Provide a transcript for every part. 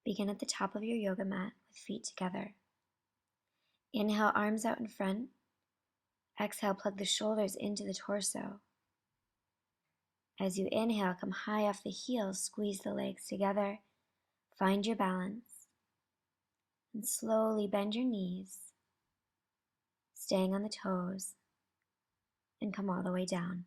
Begin at the top of your yoga mat with feet together. Inhale, arms out in front. Exhale, plug the shoulders into the torso. As you inhale, come high off the heels, squeeze the legs together, find your balance, and slowly bend your knees, staying on the toes, and come all the way down.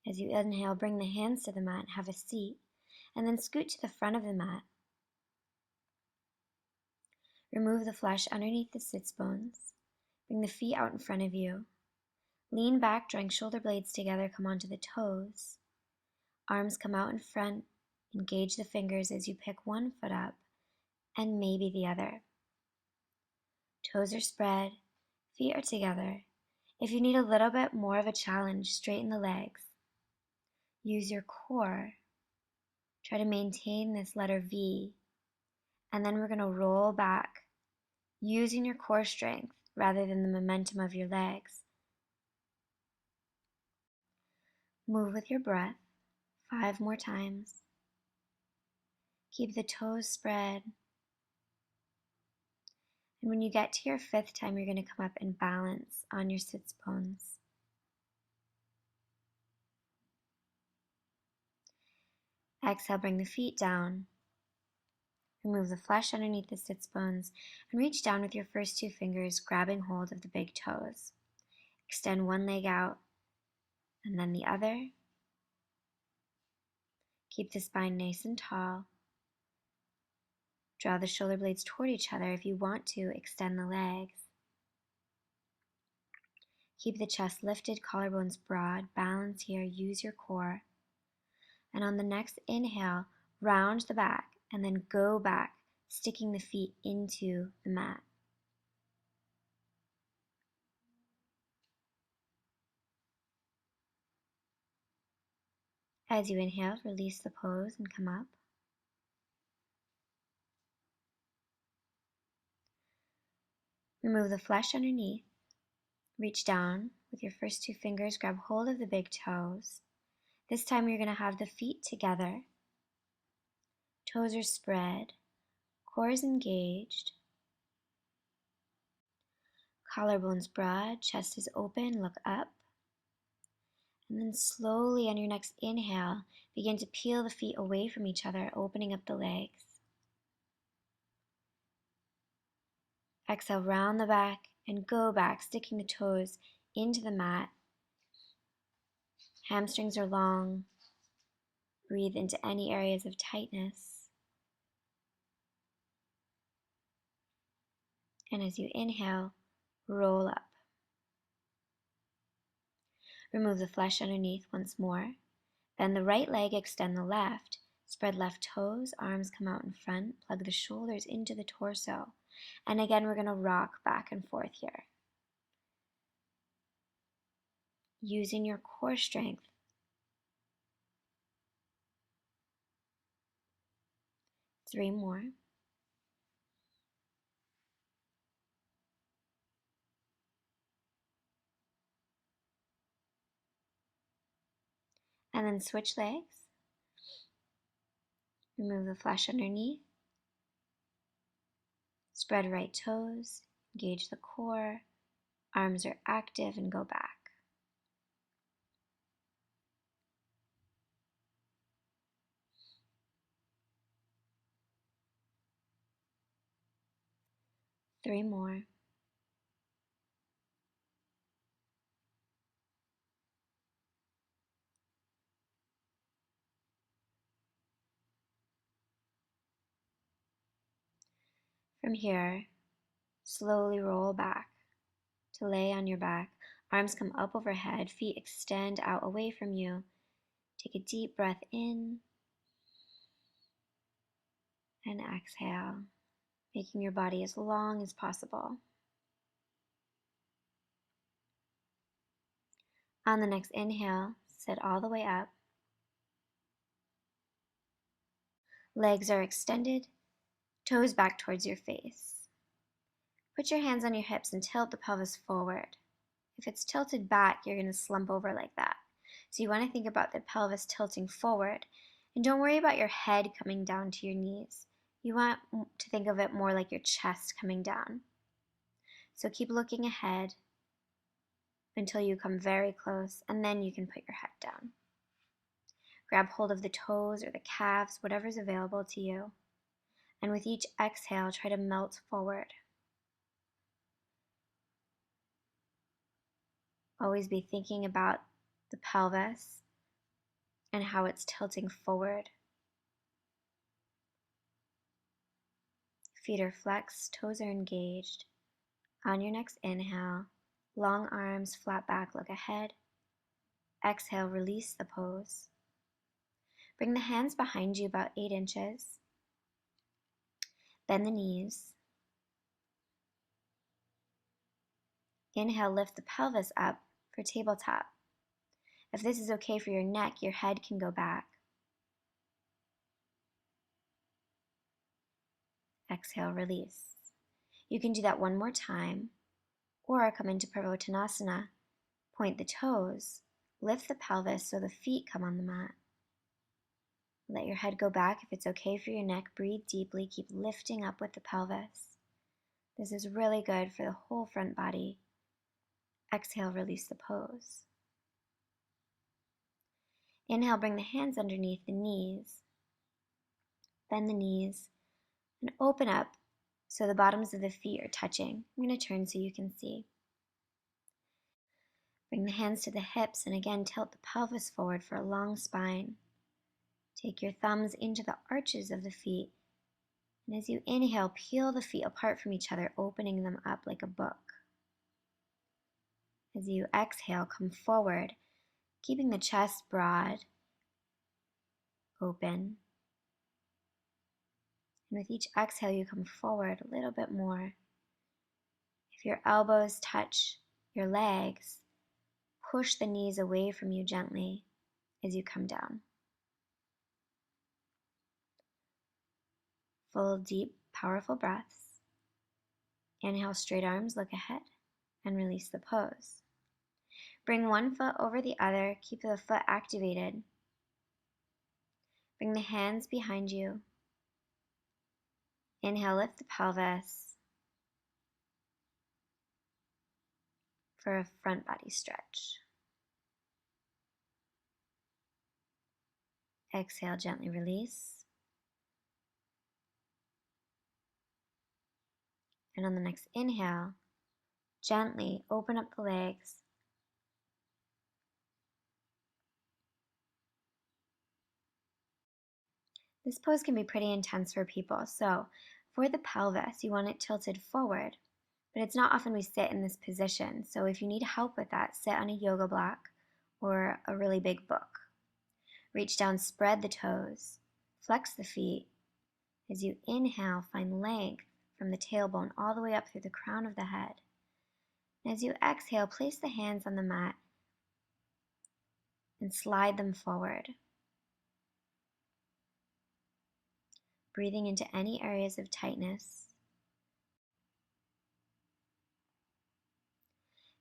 As you inhale, bring the hands to the mat, have a seat, and then scoot to the front of the mat. Remove the flesh underneath the sits bones. Bring the feet out in front of you. Lean back, drawing shoulder blades together, come onto the toes. Arms come out in front. Engage the fingers as you pick one foot up and maybe the other. Toes are spread, feet are together. If you need a little bit more of a challenge, straighten the legs. Use your core. Try to maintain this letter V. And then we're going to roll back, using your core strength rather than the momentum of your legs. Move with your breath 5 more times. Keep the toes spread. And when you get to your 5th time, you're going to come up in balance on your sits bones. Exhale, bring the feet down. Remove the flesh underneath the sits bones and reach down with your first 2 fingers, grabbing hold of the big toes. Extend one leg out and then the other. Keep the spine nice and tall. Draw the shoulder blades toward each other. If you want to, extend the legs. Keep the chest lifted, collarbones broad. Balance here, use your core. And on the next inhale, round the back and then go back, sticking the feet into the mat. As you inhale, release the pose and come up. Remove the flesh underneath. Reach down with your first 2 fingers, grab hold of the big toes. This time you're going to have the feet together. Toes are spread, core is engaged. Collarbones broad, chest is open, look up. And then slowly on your next inhale, begin to peel the feet away from each other, opening up the legs. Exhale, round the back and go back, sticking the toes into the mat. Hamstrings are long. Breathe into any areas of tightness. And as you inhale, roll up. Remove the flesh underneath once more. Bend the right leg, extend the left. Spread left toes, arms come out in front. Plug the shoulders into the torso. And again, we're going to rock back and forth here. Using your core strength. Three more. And then switch legs. Remove the flesh underneath. Spread right toes. Engage the core. Arms are active and go back. Three more. From here, slowly roll back to lay on your back. Arms come up overhead, feet extend out away from you. Take a deep breath in and exhale, making your body as long as possible. On the next inhale, sit all the way up. Legs are extended, toes back towards your face. Put your hands on your hips and tilt the pelvis forward. If it's tilted back, you're going to slump over like that. So you want to think about the pelvis tilting forward, and don't worry about your head coming down to your knees. You want to think of it more like your chest coming down. So keep looking ahead until you come very close, and then you can put your head down. Grab hold of the toes or the calves, whatever's available to you. And with each exhale, try to melt forward. Always be thinking about the pelvis and how it's tilting forward. Feet are flexed, toes are engaged. On your next inhale, long arms, flat back, look ahead. Exhale, release the pose. Bring the hands behind you about 8 inches. Bend the knees. Inhale, lift the pelvis up for tabletop. If this is okay for your neck, your head can go back. Exhale, release. You can do that one more time, or come into Purvottanasana. Point the toes, lift the pelvis so the feet come on the mat. Let your head go back. If it's okay for your neck, breathe deeply. Keep lifting up with the pelvis. This is really good for the whole front body. Exhale, release the pose. Inhale, bring the hands underneath the knees. Bend the knees and open up so the bottoms of the feet are touching. I'm going to turn so you can see. Bring the hands to the hips and again tilt the pelvis forward for a long spine. Take your thumbs into the arches of the feet. And as you inhale, peel the feet apart from each other, opening them up like a book. As you exhale, come forward, keeping the chest broad, open. And with each exhale, you come forward a little bit more. If your elbows touch your legs, push the knees away from you gently as you come down. Full, deep, powerful breaths. Inhale, straight arms, look ahead, and release the pose. Bring one foot over the other, keep the foot activated. Bring the hands behind you. Inhale, lift the pelvis for a front body stretch. Exhale, gently release. And on the next inhale, gently open up the legs. This pose can be pretty intense for people. So for the pelvis, you want it tilted forward, but it's not often we sit in this position. So if you need help with that, sit on a yoga block or a really big book. Reach down, spread the toes, flex the feet. As you inhale, find length from the tailbone all the way up through the crown of the head. And as you exhale, place the hands on the mat and slide them forward. Breathing into any areas of tightness.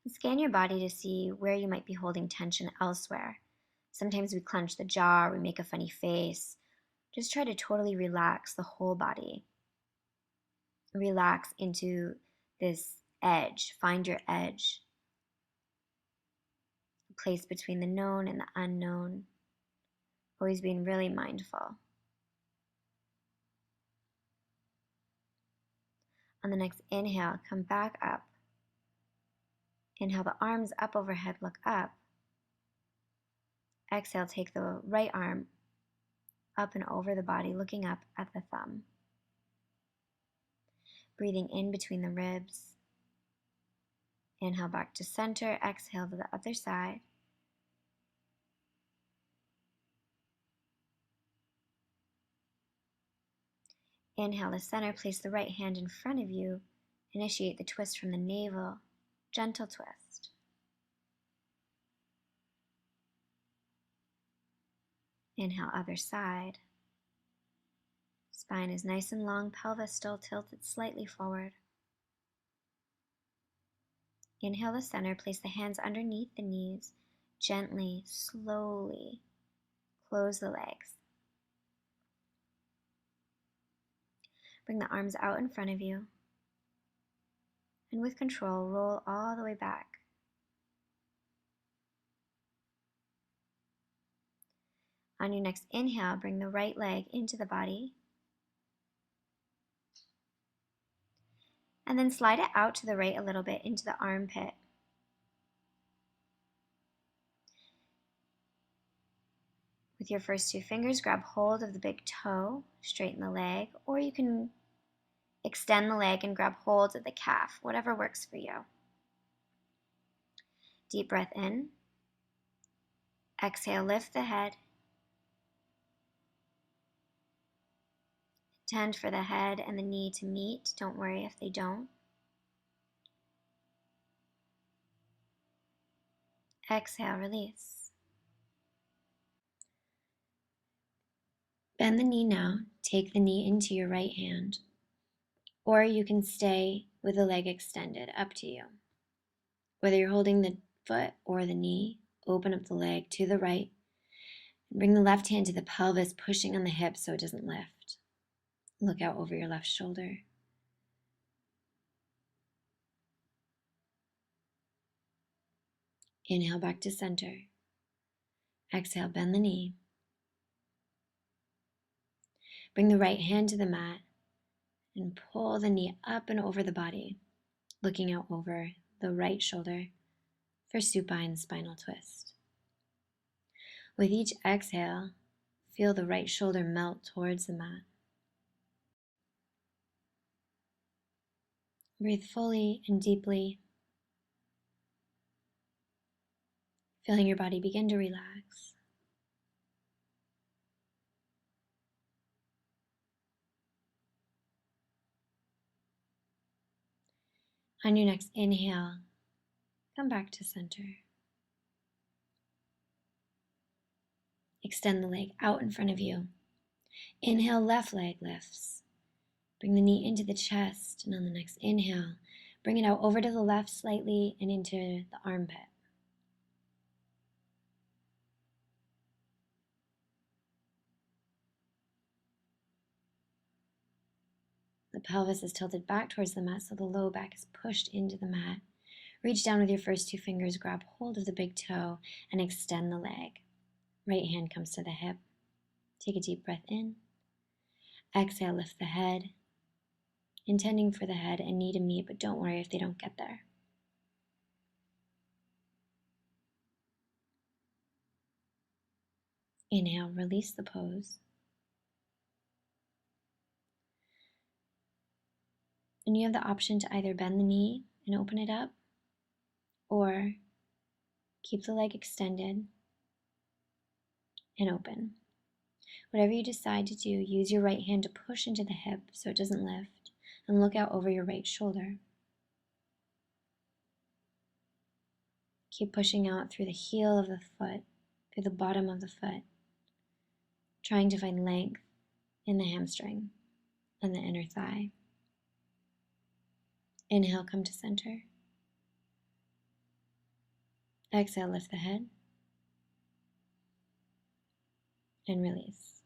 And scan your body to see where you might be holding tension elsewhere. Sometimes we clench the jaw, or we make a funny face. Just try to totally relax the whole body. Relax into this edge. Find your edge. A place between the known and the unknown. Always being really mindful. On the next inhale, come back up. Inhale the arms up overhead, look up. Exhale, take the right arm up and over the body, looking up at the thumb. Breathing in between the ribs. Inhale back to center, exhale to the other side. Inhale to center, place the right hand in front of you. Initiate the twist from the navel, gentle twist. Inhale, other side. Spine is nice and long, pelvis still tilted slightly forward. Inhale to center, place the hands underneath the knees. gently, slowly close the legs. Bring the arms out in front of you, and with control, roll all the way back. On your next inhale, bring the right leg into the body, and then slide it out to the right a little bit into the armpit. With your first two fingers, grab hold of the big toe, straighten the leg, or you can extend the leg and grab hold of the calf, whatever works for you. Deep breath in. Exhale, lift the head. Intend for the head and the knee to meet. Don't worry if they don't. Exhale, release. Bend the knee now. Take the knee into your right hand, or you can stay with the leg extended, up to you. Whether you're holding the foot or the knee, open up the leg to the right and bring the left hand to the pelvis, pushing on the hips so it doesn't lift. Look out over your left shoulder. Inhale back to center. Exhale, bend the knee. Bring the right hand to the mat and pull the knee up and over the body, looking out over the right shoulder for supine spinal twist. With each exhale, feel the right shoulder melt towards the mat. Breathe fully and deeply, feeling your body begin to relax. On your next inhale, come back to center. Extend the leg out in front of you. Inhale, left leg lifts. Bring the knee into the chest, and on the next inhale, bring it out over to the left slightly and into the armpit. The pelvis is tilted back towards the mat, so the low back is pushed into the mat. Reach down with your first two fingers, grab hold of the big toe, and extend the leg. Right hand comes to the hip. Take a deep breath in. Exhale, lift the head. Intending for the head and knee to meet, but don't worry if they don't get there. Inhale, release the pose. And you have the option to either bend the knee and open it up, or keep the leg extended and open. Whatever you decide to do, use your right hand to push into the hip so it doesn't lift, and look out over your right shoulder. Keep pushing out through the heel of the foot, through the bottom of the foot, trying to find length in the hamstring and the inner thigh. Inhale, come to center. Exhale, lift the head and release.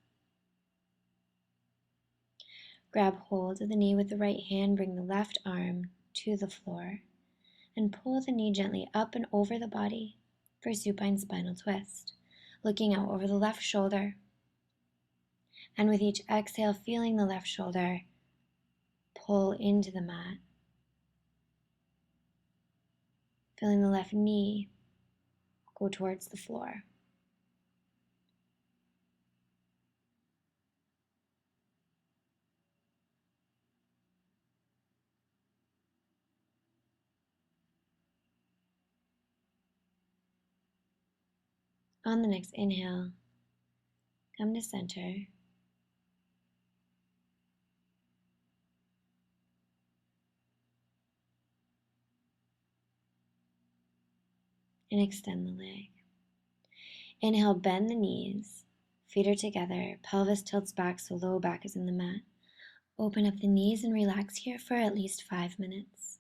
Grab hold of the knee with the right hand, bring the left arm to the floor, and pull the knee gently up and over the body for supine spinal twist, looking out over the left shoulder. And with each exhale, feeling the left shoulder pull into the mat, feeling the left knee go towards the floor. On the next inhale, come to center. And extend the leg. Inhale, bend the knees. Feet are together. Pelvis tilts back so low back is in the mat. Open up the knees and relax here for at least 5 minutes.